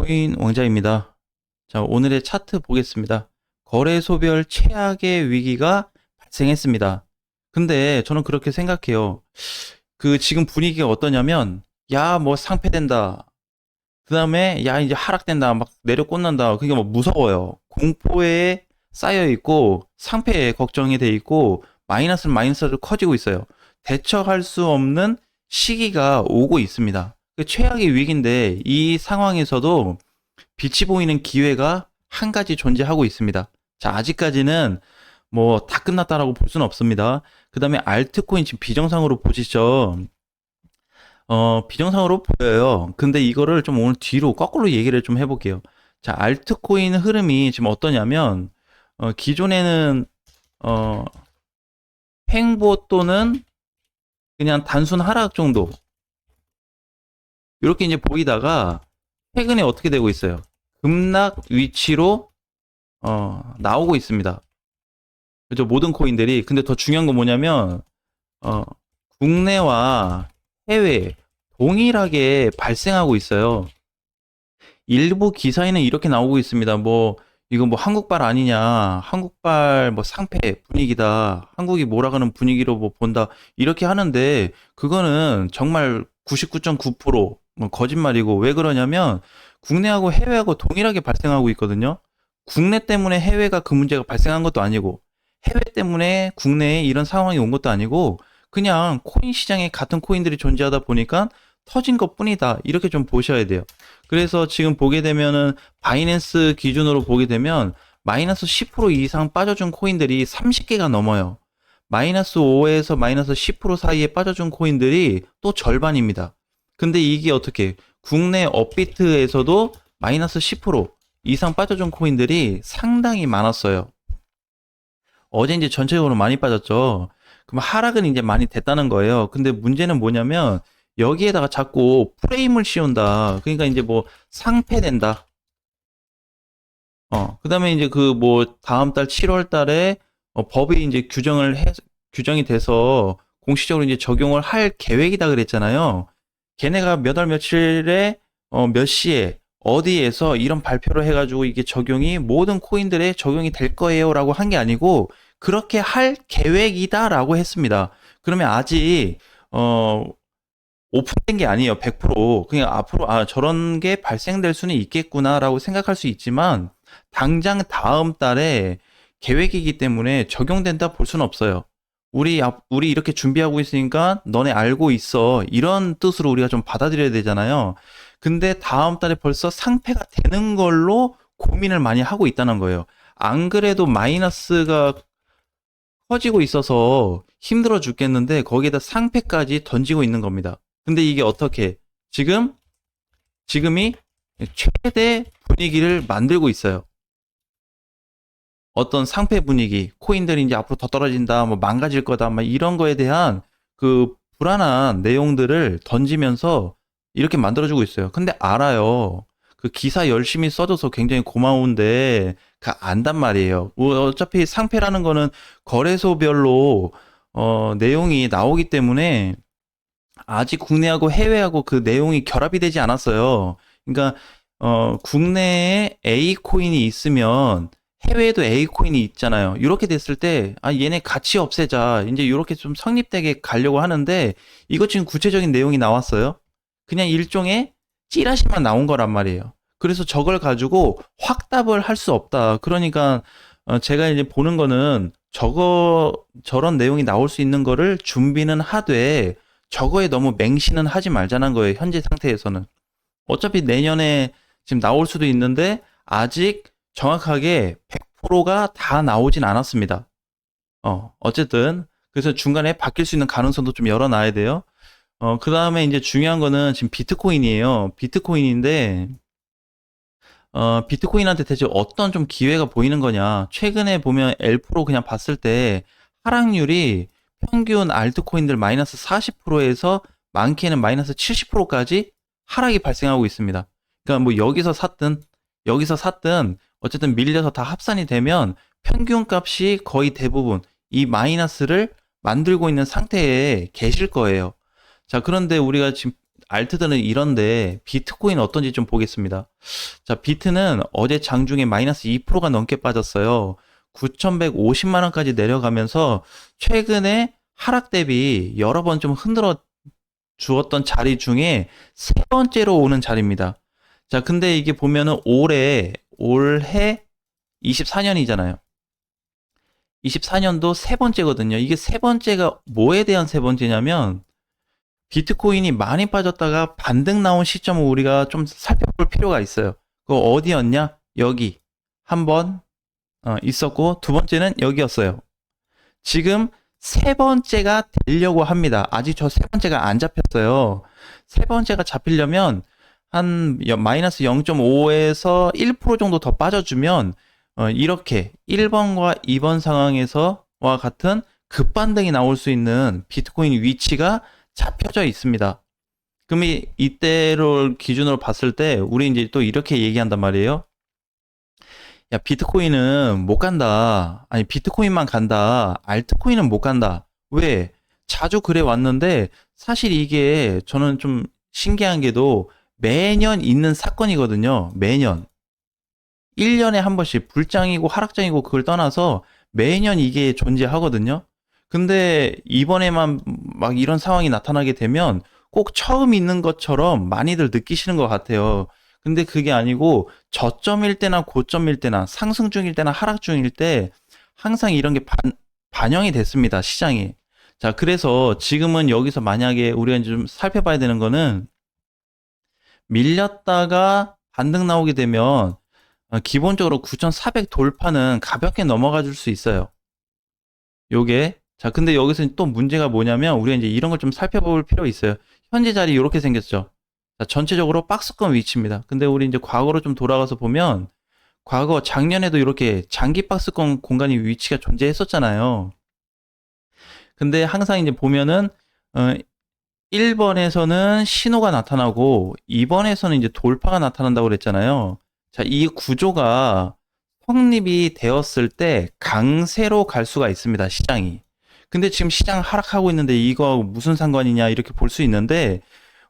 비트코인 왕자입니다. 자, 오늘의 차트 보겠습니다. 거래소별 최악의 위기가 발생했습니다. 근데 저는 그렇게 생각해요. 지금 분위기가 어떠냐면, 야, 뭐 상패된다. 그 다음에, 야, 이제 하락된다. 막 내려 꽂는다. 그게 막 무서워요. 공포에 쌓여 있고, 상패에 걱정이 돼 있고, 마이너스를 커지고 있어요. 대처할 수 없는 시기가 오고 있습니다. 최악의 위기인데, 이 상황에서도 빛이 보이는 기회가 한 가지 존재하고 있습니다. 자, 아직까지는 뭐 다 끝났다라고 볼 수는 없습니다. 그 다음에 알트코인 지금 비정상으로 보시죠. 비정상으로 보여요. 근데 이거를 좀 오늘 뒤로 거꾸로 얘기를 좀 해볼게요. 자, 알트코인 흐름이 지금 어떠냐면, 기존에는, 어, 횡보 또는 그냥 단순 하락 정도. 이렇게 이제 보이다가, 최근에 어떻게 되고 있어요? 급락 위치로, 나오고 있습니다. 그죠? 모든 코인들이. 근데 더 중요한 건 뭐냐면, 어, 국내와 해외 동일하게 발생하고 있어요. 일부 기사에는 이렇게 나오고 있습니다. 뭐, 이거 뭐 한국발 아니냐. 한국발 뭐 상패 분위기다. 한국이 몰아가는 분위기로 뭐 본다. 이렇게 하는데, 그거는 정말 99.9%뭐 거짓말이고, 왜 그러냐면, 국내하고 해외하고 동일하게 발생하고 있거든요. 국내 때문에 해외가 그 문제가 발생한 것도 아니고, 해외 때문에 국내에 이런 상황이 온 것도 아니고, 그냥 코인 시장에 같은 코인들이 존재하다 보니까 터진 것 뿐이다. 이렇게 좀 보셔야 돼요. 그래서 지금 보게 되면은 바이낸스 기준으로 보게 되면 마이너스 10% 이상 빠져준 코인들이 30개가 넘어요. 마이너스 5에서 마이너스 10% 사이에 빠져준 코인들이 또 절반입니다. 근데 이게 어떻게 국내 업비트에서도 마이너스 10% 이상 빠져준 코인들이 상당히 많았어요. 어제 이제 전체적으로 많이 빠졌죠. 그럼 하락은 이제 많이 됐다는 거예요. 근데 문제는 뭐냐면 여기에다가 자꾸 프레임을 씌운다. 그러니까 이제 뭐 상패된다. 그다음에 이제 그 뭐 다음 달 7월 달에 법이 이제 규정이 돼서 공식적으로 이제 적용을 할 계획이다 그랬잖아요. 걔네가 몇 월 며칠에 몇 시에 어디에서 이런 발표를 해가지고 이게 적용이 모든 코인들에 적용이 될 거예요라고 한 게 아니고 그렇게 할 계획이다라고 했습니다. 그러면 아직 어 오픈된 게 아니에요. 100%. 그냥 앞으로 저런 게 발생될 수는 있겠구나라고 생각할 수 있지만 당장 다음 달에 계획이기 때문에 적용된다 볼 수는 없어요. 우리 이렇게 준비하고 있으니까 너네 알고 있어. 이런 뜻으로 우리가 좀 받아들여야 되잖아요. 근데 다음 달에 벌써 상패가 되는 걸로 고민을 많이 하고 있다는 거예요. 안 그래도 마이너스가 커지고 있어서 힘들어 죽겠는데 거기에다 상패까지 던지고 있는 겁니다. 근데 이게 어떻게 지금이 최대 분위기를 만들고 있어요. 어떤 상패 분위기, 코인들이 이제 앞으로 더 떨어진다, 뭐 망가질 거다, 막 이런 거에 대한 그 불안한 내용들을 던지면서 이렇게 만들어주고 있어요. 근데 알아요. 그 기사 열심히 써줘서 굉장히 고마운데, 안단 말이에요. 어차피 상패라는 거는 거래소별로, 내용이 나오기 때문에 아직 국내하고 해외하고 그 내용이 결합이 되지 않았어요. 그러니까 국내에 A 코인이 있으면 해외에도 A 코인이 있잖아요. 이렇게 됐을 때 얘네 같이 없애자. 이제 이렇게 좀 성립되게 가려고 하는데 이거 지금 구체적인 내용이 나왔어요. 그냥 일종의 찌라시만 나온 거란 말이에요. 그래서 저걸 가지고 확답을 할 수 없다. 그러니까 제가 이제 보는 거는 저런 내용이 나올 수 있는 거를 준비는 하되 저거에 너무 맹신은 하지 말자는 거예요. 현재 상태에서는. 어차피 내년에 지금 나올 수도 있는데 아직 정확하게 100%가 다 나오진 않았습니다. 어쨌든 그래서 중간에 바뀔 수 있는 가능성도 좀 열어놔야 돼요. 그 다음에 이제 중요한 거는 지금 비트코인이에요. 비트코인인데 비트코인한테 대체 어떤 좀 기회가 보이는 거냐. 최근에 보면 L% 그냥 봤을 때 하락률이 평균 알트코인들 마이너스 40%에서 많게는 마이너스 70%까지 하락이 발생하고 있습니다. 그러니까 뭐 여기서 샀든 어쨌든 밀려서 다 합산이 되면 평균 값이 거의 대부분 이 마이너스를 만들고 있는 상태에 계실 거예요. 자, 그런데 우리가 지금 알트들은 이런데 비트코인 어떤지 좀 보겠습니다. 자, 비트는 어제 장중에 마이너스 2%가 넘게 빠졌어요. 9,150만 원까지 내려가면서 최근에 하락 대비 여러 번 좀 흔들어 주었던 자리 중에 세 번째로 오는 자리입니다. 자, 근데 이게 보면은 올해 24년이잖아요. 24년도 세 번째거든요. 이게 세 번째가 뭐에 대한 세 번째냐면 비트코인이 많이 빠졌다가 반등 나온 시점을 우리가 좀 살펴볼 필요가 있어요. 그거 어디였냐? 여기 한번 있었고 두 번째는 여기였어요. 지금 세 번째가 되려고 합니다. 아직 저 세 번째가 안 잡혔어요. 세 번째가 잡히려면 한 마이너스 0.5에서 1% 정도 더 빠져주면 이렇게 1번과 2번 상황에서와 같은 급반등이 나올 수 있는 비트코인 위치가 잡혀져 있습니다. 그럼 이때를 기준으로 봤을 때 우리 이제 또 이렇게 얘기한단 말이에요. 야, 비트코인은 못 간다. 아니, 비트코인만 간다. 알트코인은 못 간다. 왜? 자주 그래 왔는데 사실 이게 저는 좀 신기한 게도 매년 있는 사건이거든요. 매년. 1년에 한 번씩 불장이고 하락장이고 그걸 떠나서 매년 이게 존재하거든요. 근데 이번에만 막 이런 상황이 나타나게 되면 꼭 처음 있는 것처럼 많이들 느끼시는 것 같아요. 근데 그게 아니고 저점일 때나 고점일 때나 상승 중일 때나 하락 중일 때 항상 이런 게 반영이 됐습니다. 시장에. 자, 그래서 지금은 여기서 만약에 우리가 이제 좀 살펴봐야 되는 거는 밀렸다가 반등 나오게 되면 기본적으로 9,400 돌파는 가볍게 넘어가 줄 수 있어요. 요게. 자, 근데 여기서 또 문제가 뭐냐면 우리가 이제 이런 걸 좀 살펴볼 필요 있어요. 현재 자리 이렇게 생겼죠. 자, 전체적으로 박스권 위치입니다. 근데 우리 이제 과거로 좀 돌아가서 보면 과거 작년에도 이렇게 장기 박스권 공간이 위치가 존재했었잖아요. 근데 항상 이제 보면은 1번에서는 신호가 나타나고 2번에서는 이제 돌파가 나타난다고 그랬잖아요. 자, 이 구조가 성립이 되었을 때 강세로 갈 수가 있습니다, 시장이. 근데 지금 시장 하락하고 있는데 이거 무슨 상관이냐 이렇게 볼 수 있는데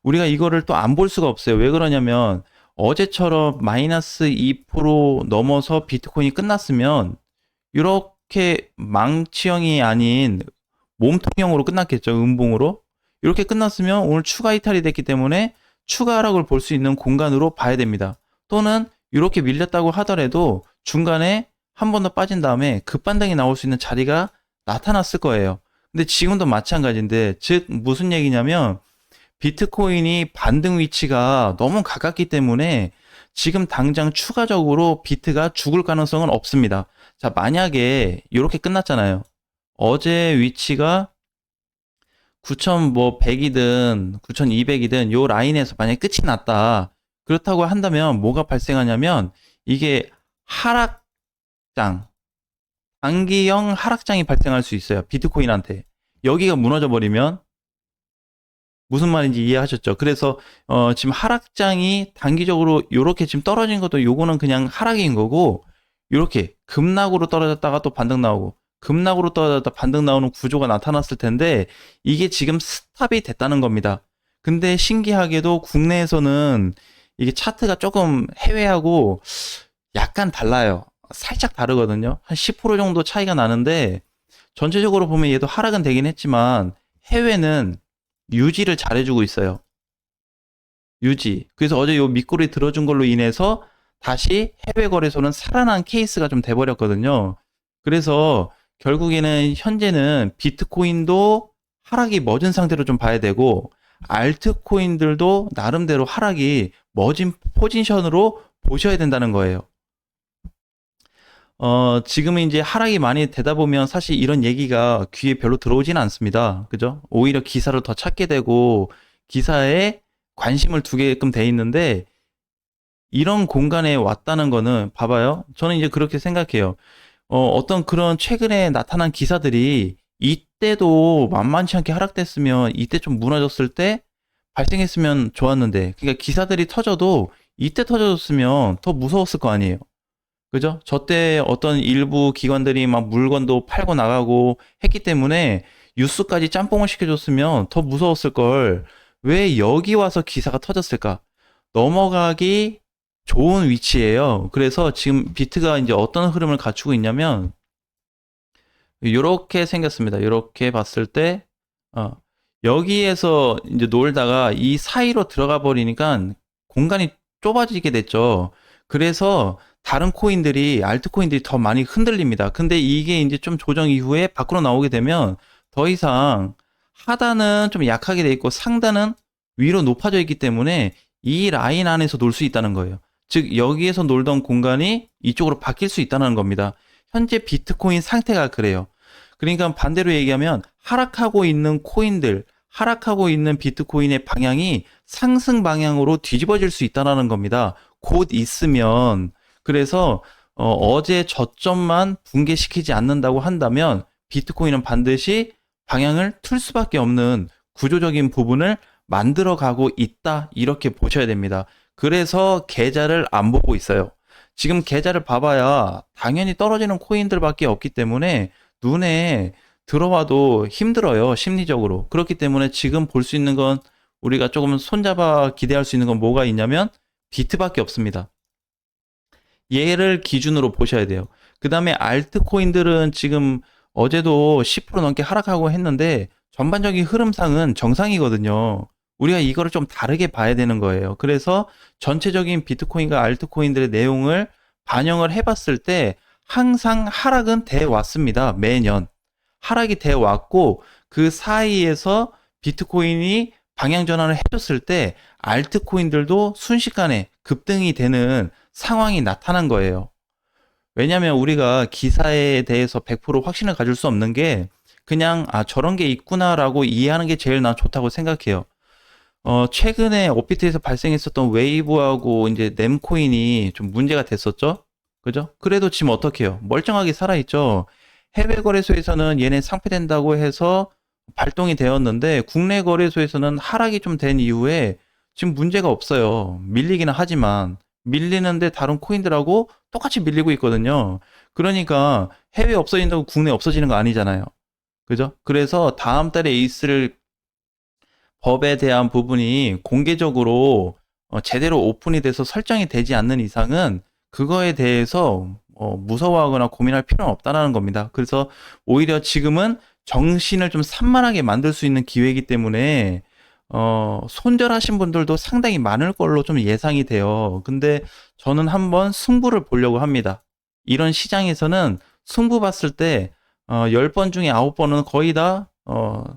우리가 이거를 또 안 볼 수가 없어요. 왜 그러냐면 어제처럼 마이너스 2% 넘어서 비트코인이 끝났으면 이렇게 망치형이 아닌 몸통형으로 끝났겠죠. 음봉으로. 이렇게 끝났으면 오늘 추가 이탈이 됐기 때문에 추가 하락을 볼 수 있는 공간으로 봐야 됩니다. 또는 이렇게 밀렸다고 하더라도 중간에 한 번 더 빠진 다음에 급반등이 나올 수 있는 자리가 나타났을 거예요. 근데 지금도 마찬가지인데, 즉 무슨 얘기냐면 비트코인이 반등 위치가 너무 가깝기 때문에 지금 당장 추가적으로 비트가 죽을 가능성은 없습니다. 자, 만약에 이렇게 끝났잖아요. 어제 위치가 9,100이든 9,200이든 요 라인에서 만약에 끝이 났다. 그렇다고 한다면 뭐가 발생하냐면 이게 하락장, 단기형 하락장이 발생할 수 있어요. 비트코인한테. 여기가 무너져 버리면 무슨 말인지 이해하셨죠? 그래서 지금 하락장이 단기적으로 요렇게 지금 떨어진 것도 요거는 그냥 하락인 거고 요렇게 급락으로 떨어졌다가 또 반등 나오고 급락으로 떨어졌다 반등 나오는 구조가 나타났을 텐데 이게 지금 스탑이 됐다는 겁니다. 근데 신기하게도 국내에서는 이게 차트가 조금 해외하고 약간 달라요. 살짝 다르거든요. 한 10% 정도 차이가 나는데 전체적으로 보면 얘도 하락은 되긴 했지만 해외는 유지를 잘해주고 있어요. 유지. 그래서 어제 요 밑꼬리 들어준 걸로 인해서 다시 해외 거래소는 살아난 케이스가 좀 돼버렸거든요. 그래서 결국에는 현재는 비트코인도 하락이 멎은 상태로 좀 봐야 되고 알트코인들도 나름대로 하락이 멎은 포지션으로 보셔야 된다는 거예요. 지금은 이제 하락이 많이 되다 보면 사실 이런 얘기가 귀에 별로 들어오지는 않습니다. 그죠? 오히려 기사를 더 찾게 되고 기사에 관심을 두게끔 돼 있는데 이런 공간에 왔다는 거는 봐봐요. 저는 이제 그렇게 생각해요. 어떤 그런 최근에 나타난 기사들이 이때도 만만치 않게 하락됐으면 이때 좀 무너졌을 때 발생했으면 좋았는데 그러니까 기사들이 터져도 이때 터져줬으면 더 무서웠을 거 아니에요. 그죠? 저 때 어떤 일부 기관들이 막 물건도 팔고 나가고 했기 때문에 뉴스까지 짬뽕을 시켜줬으면 더 무서웠을 걸. 왜 여기 와서 기사가 터졌을까? 넘어가기 좋은 위치예요. 그래서 지금 비트가 이제 어떤 흐름을 갖추고 있냐면 이렇게 생겼습니다. 이렇게 봤을 때 여기에서 이제 놀다가 이 사이로 들어가 버리니까 공간이 좁아지게 됐죠. 그래서 다른 코인들이 알트코인들이 더 많이 흔들립니다. 근데 이게 이제 좀 조정 이후에 밖으로 나오게 되면 더 이상 하단은 좀 약하게 돼 있고 상단은 위로 높아져 있기 때문에 이 라인 안에서 놀 수 있다는 거예요. 즉 여기에서 놀던 공간이 이쪽으로 바뀔 수 있다는 겁니다. 현재 비트코인 상태가 그래요. 그러니까 반대로 얘기하면 하락하고 있는 코인들, 하락하고 있는 비트코인의 방향이 상승 방향으로 뒤집어질 수 있다는 겁니다. 곧 있으면. 그래서 어제 저점만 붕괴시키지 않는다고 한다면 비트코인은 반드시 방향을 틀 수밖에 없는 구조적인 부분을 만들어 가고 있다. 이렇게 보셔야 됩니다. 그래서 계좌를 안 보고 있어요. 지금 계좌를 봐봐야 당연히 떨어지는 코인들밖에 없기 때문에 눈에 들어와도 힘들어요. 심리적으로. 그렇기 때문에 지금 볼 수 있는 건 우리가 조금 손잡아 기대할 수 있는 건 뭐가 있냐면 비트밖에 없습니다. 얘를 기준으로 보셔야 돼요. 그 다음에 알트코인들은 지금 어제도 10% 넘게 하락하고 했는데 전반적인 흐름상은 정상이거든요. 우리가 이거를 좀 다르게 봐야 되는 거예요. 그래서 전체적인 비트코인과 알트코인들의 내용을 반영을 해봤을 때 항상 하락은 돼 왔습니다. 매년. 하락이 돼 왔고 그 사이에서 비트코인이 방향 전환을 해줬을 때 알트코인들도 순식간에 급등이 되는 상황이 나타난 거예요. 왜냐하면 우리가 기사에 대해서 100% 확신을 가질 수 없는 게 그냥 저런 게 있구나라고 이해하는 게 제일 난 좋다고 생각해요. 최근에 업비트에서 발생했었던 웨이브하고 이제 넴코인이 좀 문제가 됐었죠. 그죠? 그래도 지금 어떻게 해요? 멀쩡하게 살아있죠. 해외 거래소에서는 얘네 상폐된다고 해서 발동이 되었는데 국내 거래소에서는 하락이 좀 된 이후에 지금 문제가 없어요. 밀리기는 하지만 밀리는데 다른 코인들하고 똑같이 밀리고 있거든요. 그러니까 해외 없어진다고 국내 없어지는 거 아니잖아요. 그죠? 그래서 다음 달에 에이스를 법에 대한 부분이 공개적으로 제대로 오픈이 돼서 설정이 되지 않는 이상은 그거에 대해서 무서워하거나 고민할 필요는 없다라는 겁니다. 그래서 오히려 지금은 정신을 좀 산만하게 만들 수 있는 기회이기 때문에 손절하신 분들도 상당히 많을 걸로 좀 예상이 돼요. 근데 저는 한번 승부를 보려고 합니다. 이런 시장에서는 승부 봤을 때 10번 중에 9번은 거의 다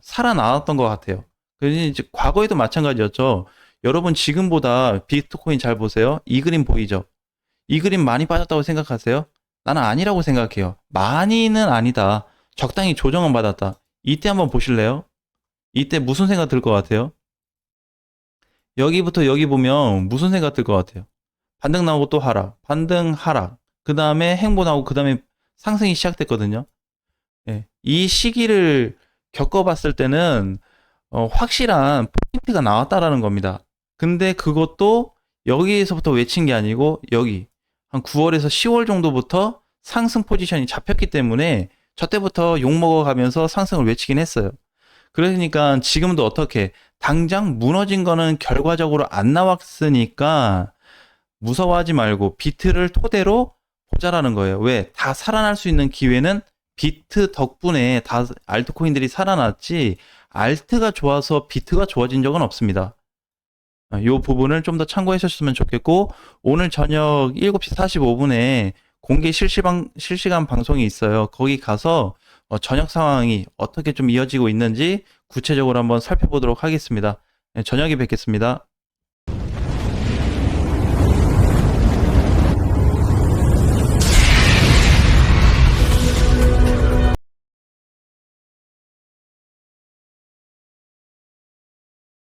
살아나왔던 것 같아요. 그래서 이제 과거에도 마찬가지였죠. 여러분 지금보다 비트코인 잘 보세요. 이 그림 보이죠? 이 그림 많이 빠졌다고 생각하세요? 나는 아니라고 생각해요. 많이는 아니다. 적당히 조정은 받았다. 이때 한번 보실래요? 이때 무슨 생각 들 것 같아요? 여기부터 여기 보면 무슨 생각 들 것 같아요? 반등 나오고 또 하락, 반등 하락, 그 다음에 행보 나오고 그 다음에 상승이 시작됐거든요. 예, 이 시기를 겪어봤을 때는 확실한 포인트가 나왔다라는 겁니다. 근데 그것도 여기에서부터 외친 게 아니고 여기 한 9월에서 10월 정도부터 상승 포지션이 잡혔기 때문에 저 때부터 욕먹어가면서 상승을 외치긴 했어요. 그러니까 지금도 어떻게 당장 무너진 거는 결과적으로 안 나왔으니까 무서워하지 말고 비트를 토대로 보자라는 거예요. 왜? 다 살아날 수 있는 기회는 비트 덕분에 다 알트코인들이 살아났지 알트가 좋아서 비트가 좋아진 적은 없습니다. 이 부분을 좀 더 참고해 주셨으면 좋겠고 오늘 저녁 7시 45분에 공개 실시간 방송이 있어요. 거기 가서 저녁 상황이 어떻게 좀 이어지고 있는지 구체적으로 한번 살펴보도록 하겠습니다. 네, 저녁에 뵙겠습니다.